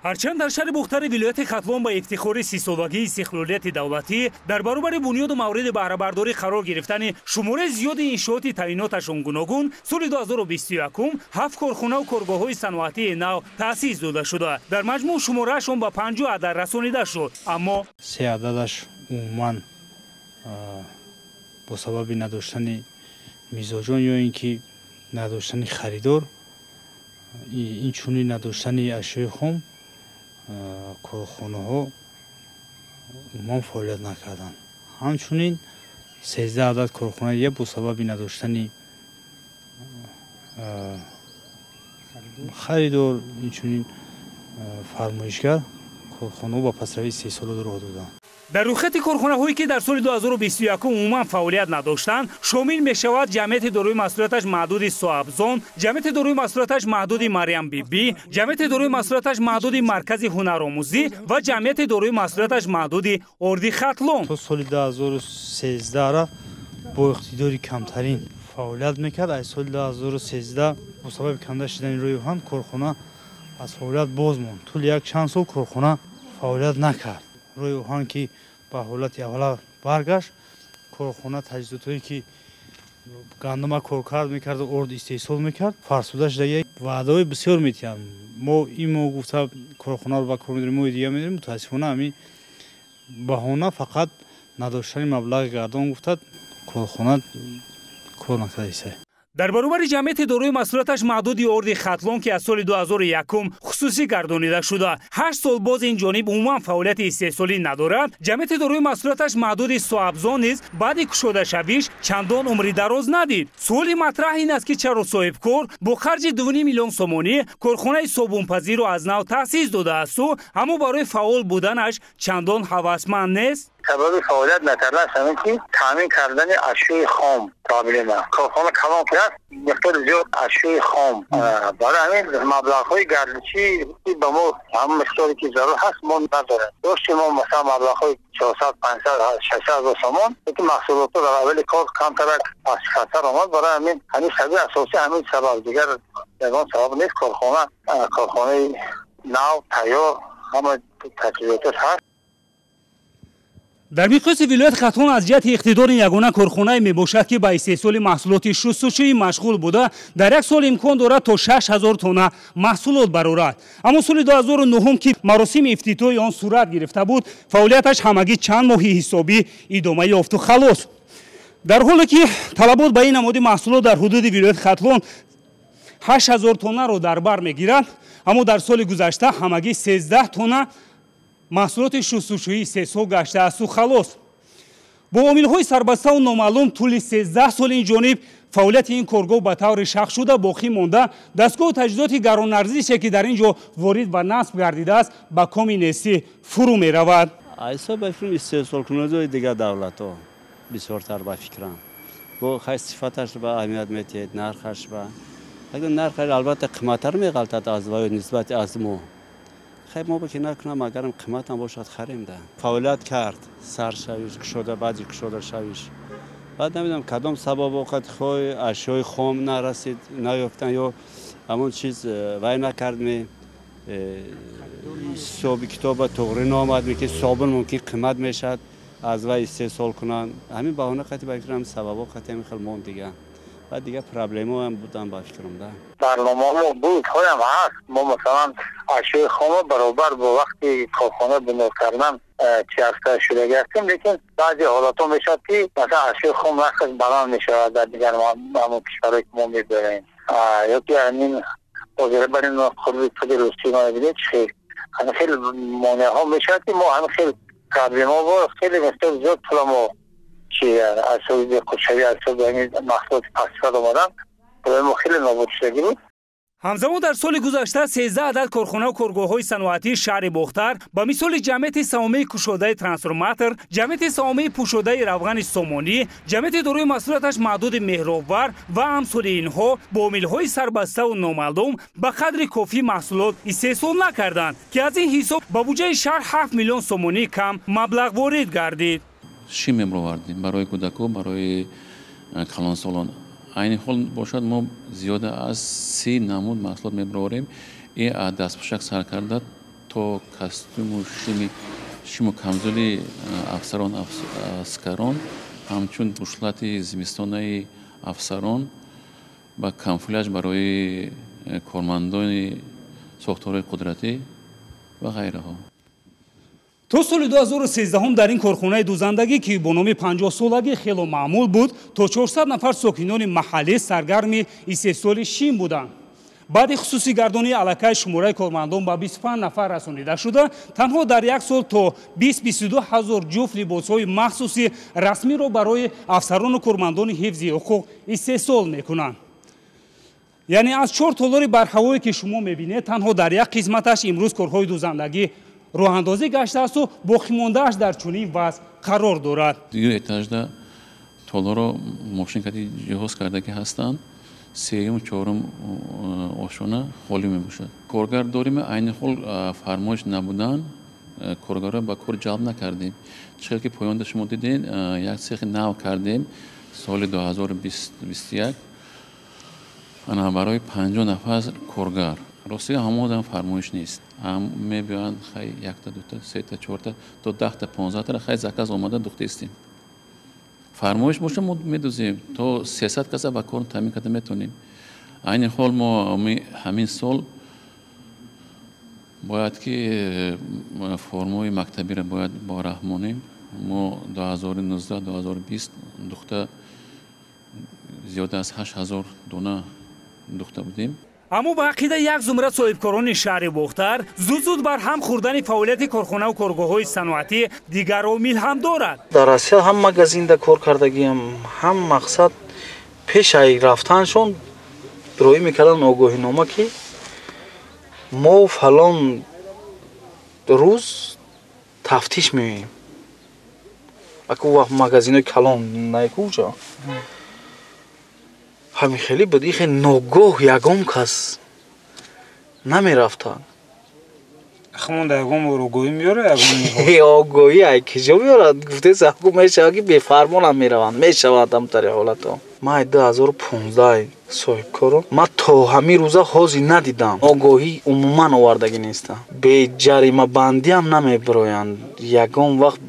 ҳарчанд дар шаҳри Бухтари вилояти Хатлон ба ифтихори 30-солагии истиқлолияти давлатӣ дар баробари бунёду мавриди баҳрабардорӣ қарор гирифтани шумораи зиёди иншооти таъйиноташон гуногун соли 2021 7 корхонаву коргоҳҳои саноатии нав таъсис дода шуда. дар маҷмӯъ шумораашон ба 50 адар расонида шуд. аммо 3 ададаш умуман бо сабаби надоштани мизоҷон ё ин ки надоштани харидор, инчунин надоштани ашёи хом корхонаҳо умуман фаъолият накарданд. ҳамчунин 13 адад корхонаи бо сабаби надоштани харидор, инчунин фармоишгар корхонаҳо ба пасравии 3 сола роҳ доданд. дар рӯйхати корхонаҳое ки дар соли 2021 умуман фаъолият надоштанд шомил мешавад ҷамъияти дорои масъулияташ маҳдуди Соабзон, ҷамъияти дорои масъулияташ маҳдуди Марьям Биби, ҷамъияти дорои масъулияташ маҳдуди Маркази ҳунаромӯзӣ ва ҷамъияти дорои масъулияташ маҳдуди Орди Хатлон. то соли 2013 бо иқтидори камтарин фаъолият мекард. аз соли 2013 бо сабаби камда шудани рӯи оҳан корхона аз фаъолият боз монд. тӯли як чанд сол корхона фаъолият накард. рӯи оҳан ки ба ҳолати аввала баргашт, корхона таҷҳизотое ки гандума коркард мекард, орд истеҳсол мекард, фарсуда шуда як ваъдаҳои бисёр метиҳанд. мо имо гуфта корхонаро ба кор медорем, мои дига медорем. мутаассифона ҳамин баҳона фақат надоштани маблағи гардон гуфтад корхона кор накарда. дар баробари ҷамъияти дорои масъулияташ маҳдуди Орди Хатлон ки аз соли 2001 хусусӣ гардонида шуда 8 сол боз ин ҷониб умуман фаъолияти истеҳсолӣ надорад, ҷамъияти дорои масъулияташ маҳдуди Соабзон низ баъди кушодашавиш чандон умри дароз надид. суоли матраҳ ин аст ки чаро соҳибкор бо харҷи 2 миллион сомонӣ корхонаи собунпазиро аз нав таъсис додаасту, аммо барои фаъол буданаш чандон ҳавасманд нест. سبب فعالیت نکردن همین که تامین کردن اشیاء خام پرابلمه. کارخانه کلان که است مقدار زیاد اشیاء خام برای همین مبلغ‌های گردشی به ما هم مقداری که ضرور هست ما نداره. داشتیم ما مثلا مبلغ‌های 400 500 600 و سامان که محصولات در اول کار کمتر از خطر آمد. برای همین سبب اساسی همین سبب دیگر یگان سبب نیست. کارخانه نو تیار همه تجهیزاتش هست. дар миқёси вилояти Хатлон аз ҷиҳати иқтидори ягона корхонае мебошад ки ба истеҳсоли маҳсулоти шустушӯӣ машғул буда дар як сол имкон дорад то 6000 тонна маҳсулот барорад. аммо соли 2009 ки маросими ифтитоҳи он сурат гирифта буд, фаъолияташ ҳамагӣ чанд моҳи ҳисобӣ идома ёфту халос. дар ҳоле ки талабот ба ин намуди маҳсулот дар ҳудуди вилояти Хатлон 8000 тоннаро дар бар мегирад, аммо дар соли гузашта ҳамагӣ 13 тонна маҳсулоти шустушӯӣ истеҳсол гаштаасту халос. бо омилҳои сарбастау номаълум тӯли 13 соли инҷониб фаъолияти ин коргоҳ ба таври шах шуда боқӣ монда, дастгоҳу таҷҳизоти гаронарзише ки дар ин ҷо ворид ва насб гардидааст ба коми нестӣ фурӯ меравад. айса ба фикрам истеҳсолкунандаҳои дигар давлатҳо бисёртар ба фикрам. бо хай сифаташ ба аҳамият метиҳед, нархаш ба нархаш албатта қиматтар меғалтад аз ва нисбати аз мо. خیلی ما که نکنم اگرم قیمت هم باشد خریم ده. فعالیت کرد، سر شویش کشوده بعضی کشوده شویش. بعد نمیدونم کدام سبب وقت خوی اشیاء خام نرسید نیافتن یا همون چیز وای نکرد می حساب کتاب توغری نامد می که صابون ممکن قیمت میشد از وای استحصال کنن. همین بهونه خاطر بگیرم سبب وقت همین خیلی مون دیگه. بعد دیگه پرابلم‌ها هم بودن با فکرم ده. برنامه ما بود هم هست. ما مثلا اشیاء خام برابر با وقتی کارخانه بنا کردن چیسته شده گرفتیم، لیکن بعضی حالات ها میشد که مثلا اشیاء خام وقتش بلند میشود در دیگر ما کشورهای که ما میبریم یا که همین وزیر برین خود روستی ما ببینید خیلی مانع ها میشد که ما هم خیلی پرابلم ها و خیلی مستر زیاد پول ما که از سوی کشوی از سوی محصولات پاسفاد آمدن برای ما خیلی نابود شده بود. ҳамзамон дар соли гузашта 13 адад корхонаву коргоҳҳои саноатии шаҳри Бухтар ба мисоли ҷамъияти саҳомии кушодаи трансформатор, ҷамъияти саҳомии пӯшодаи равғани Сомонӣ, ҷамъияти дорои масъулияташ маҳдуди Меҳробвар ва амсоли инҳо бо омилҳои сарбаставу номаълум ба қадри кофӣ маҳсулот истеҳсол накарданд ки аз ин ҳисоб ба буҷаи шаҳр 7 миллион сомонӣ кам маблағ ворид гардид. Чӣ мебаровардем барои кӯдакон, барои калонсолон? айни ҳол бошад мо зиёда аз 30 намуд маҳсулот мебароварем. ин аз дастпӯшак сар карда то костюму шиму камзули афсарон аскарон ҳамчун бушлати зимистонаи афсарон ба камуфляж барои кормандони сохторҳои қудратӣ ва ғайраҳо. то соли 2013 дар ин корхонаи дузандагӣ ки бо номи 50-солагӣ хело маъмул буд, то 400 нафар сокинони маҳаллӣ саргарми истеҳсоли шим буданд. баъди хусусигардонии аллакай шумораи кормандон ба 25 нафар расонида шуда, танҳо дар як сол то 20-22 ҳазор ҷуфт либосҳои махсуси расмиро барои афсарону кормандони ҳифзи ҳуқуқ истеҳсол мекунанд. яъне аз 4 толори барҳавое ки шумо мебинед, танҳо дар як қисматаш имрӯз корҳои дузандагӣ роҳандозӣ гаштаасту боқимондааш дар чунин вазъ қарор дорад. Дигар этажда толоро мошинкати ҷиҳоз кардаги ҳастанд. сеюм чорум ошона холӣ мебошад. Коргар дорим, айни хол фармоиш набудан коргарро ба кор ҷалб накардем. чӣ ки поёнда шумо дидед, як цехи нав кардем соли 2021 ана барои 50 нафар коргар. рости ҳамон одам фармоиш нест. мебиёянд хай якта дута сета чорта то 10та 15та хай заказ омада духтестем. фармоиш боша мо медузем то 300 каса ба кор таъмин карда метонем. айни хол мо ҳамин сол бояд ки формаи мактабиро бояд ба раҳмонем. мо 2019-2020 духта зиёда аз 8000 дона духта будем. аммо ба ақида як зумра соҳибкорони шаҳри Бохтар зуд бар ҳам хӯрдани фаъолияти корхонаву коргоҳҳои саноатӣ дигар омил ҳам дорад. дар Россия ҳам магазинда кор кардагиам, ҳам мақсад пешаи рафтаншон роӣ мекардан огоҳинома ки мо фалон рӯз тафтиш меоем. аку вақт магазинои калон найкуҷа ҳамин хеле буд ихе ногоҳ ягон кас намерафта. Ахмонда ягон огоҳӣ меёра, ягон огоҳӣ ай киҷо меёрад? гуфтеса аку мешавад ки бефармонам мераванд, мешавад ҳамтари ҳолато. ман 2015 соҳибкорам, ман то ҳамин рӯза ҳозир надидам. огоҳӣ умуман овардагӣ неста. беҷаримабандиам намебироянд. ягон вақт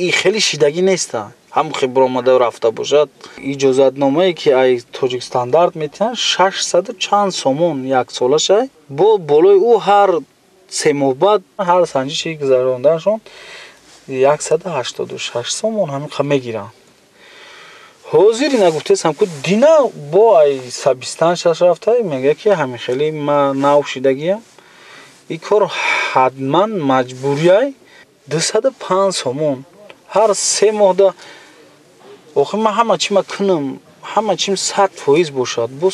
ин хеле шидагӣ неста. ҳам хибромада рафта бошад. иҷозатномае ки ай тоҷик стандарт метиҳанд 600 чанд сомон як солашай. бо болои ӯ ҳар 3 моҳ баъд ҳар санҷиши гузаронданашон 186 сомон ҳамиқа мегиранд. ҳозир ина гуфтесам ки дина бо ай сабистан шаш рафтай мега ки ҳамин хеле ма нав шидагиям. ин кор ҳатман маҷбурияй 205 сомон ҳар 3 моҳда. охир ман ҳама чима кунам, ҳама чим 100% бошад. бо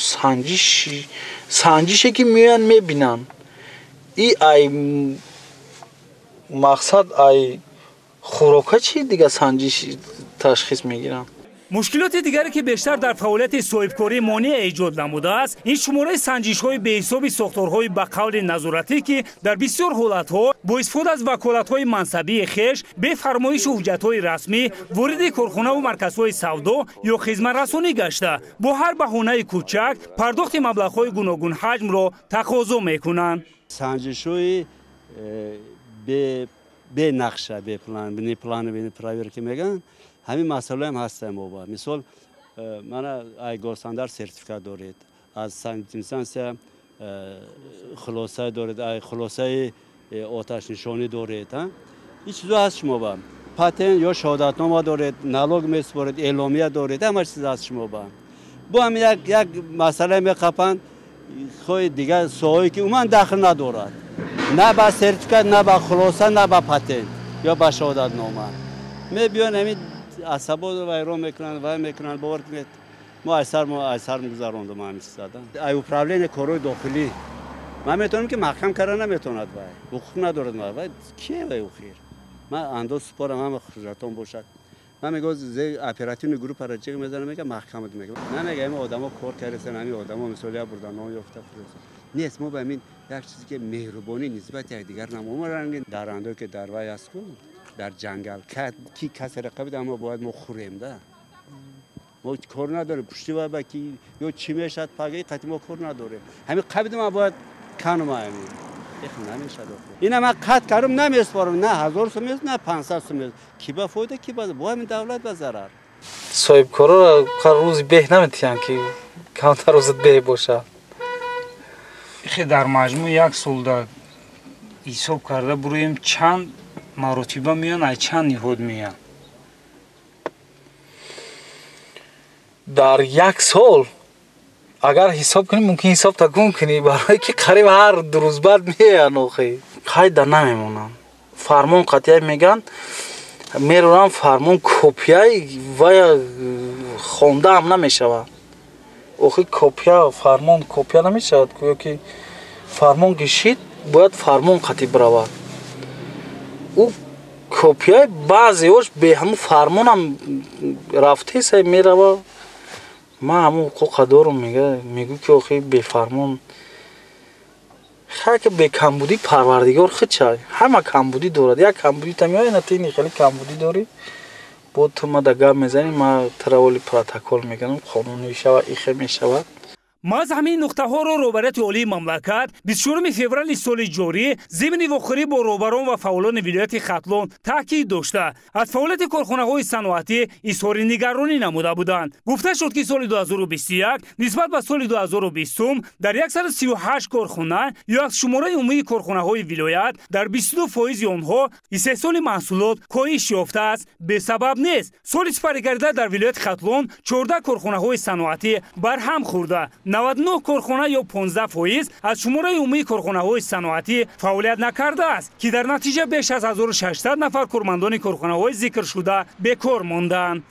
санҷише ки меоянд мебинанд. и ай мақсад ай хӯрока чи дига санҷиш ташхис мегиранд. мушкилоти дигаре ки бештар дар фаъолияти соҳибкорӣ монеъ эҷод намудааст, ин шумораи санҷишҳои беҳисоби сохторҳои ба қавли назоратӣ ки дар бисёр ҳолатҳо бо истифода аз ваколатҳои мансабии хеш бе фармоишу ҳуҷҷатҳои расмӣ вориди корхонаву марказҳои савдо ё хизматрасонӣ гашта бо ҳар баҳонаи кӯчак пардохти маблағҳои гуногун ҳаҷмро тақозо мекунанд. санҷишҳои бенақша план проверка меган ҳамин масъалаам ҳастам боба. мисол мана ай госстандарт сертификат доред, аз санитинсансия хулоса доред, ай хулосаи оташнишонӣ доред. ин чизо ҳаст шумо ба патент ё шаҳодатнома доред, налог месупоред, эъломия доред, ҳама чиз ҳаст шумо ба. бо ҳамин як масъала меқапанд хоҳи дигар соҳое ки умуман дахл надорад, на ба сертификат, на ба хулоса, на ба патент ё ба шаҳодатнома мебиён ҳамин асабот вайрон мекунанд, вай мекунанд. бовар кунед мо айсар мегузарондам ҳамин чизада. ай управление корҳои дохилӣ ман метавонам ки маҳкам карда наметавонад, вай ҳуқуқ надорад. вай кие вай ухир ман андоз супорам, ҳама хуҷратон бошад. ман мегӯям зе оперативни группара ҷиғ мезанам, мега маҳкамат мегӯям намега ҳамин одамо кор кардестан, ҳамин одамо мисол як бурда нон ёфта нест. мо ба ҳамин як чизе ки меҳрубонӣ нисбати якдигар намомарангем. дарандое ки дар вай астку дар ҷангал ки касе рақабид, аммо бояд мо хӯрем да. мо кор надорем пушти вай ба ки ё чӣ мешад пага қати мо кор надорем. ҳамин қабид ма бояд канума ҳамин اینا من قطع کردم نمیسپارم نه 1000 سوم نه 500 سوم کی با فایده کی با همین دولت به ضرر صاحبکارا روزی به نمیتیان که کمتر روزت به باشه خیلی در مجموع یک سال دا حساب کرده برویم چند مراتبه میان ای چند نهاد میان در یک سال اگر حساب کنیم ممکن حساب تکون کنی برای که قریب هر 2 روز بعد میان آخی خیلی در نمیمونن فرمان قطعی میگن میرونم فرمان کپیای و خونده هم نمیشود آخی کپیا فرمان کپیا نمیشود که فرمان گشید باید فرمان قطعی برود او کپیای بعضیش به همون فرمان هم رفته سه میرود ما همون حقوق دارم میگو که آخی به فرمان خیلی به کمبودی پروردگار خود چای همه کمبودی دارد یک کمبودی تمیایی نتینی خیلی کمبودی داری بود تو ما دگاه میزنی ما تراولی پروتکل میگنم قانونی شود ایخه میشود محض همین نقطه ها را روبرت عالی مملکت 24 فوریه سال جاری ضمن واخوری با روبران و فعالان ولایت ختلان تاکید داشته از فعالیت کارخانه های صنعتی اظهار نگرانی نموده بودند گفته شد که سال 2021 نسبت به سال 2020 در 138 کارخانه یا از شماره عمومی کارخانه های ولایت در 22% آنها استحصال محصولات کاهش یافته است به سبب نیست سال سپری گردیده در ولایت ختلان 14 کارخانه های صنعتی برهم خورده 99 کارخانه یا 15% از شماره عمومی کارخانه های صنعتی فعالیت نکرده است که در نتیجه بیش از 1600 نفر کارمندان کارخانه های ذکر شده به کار ماندند.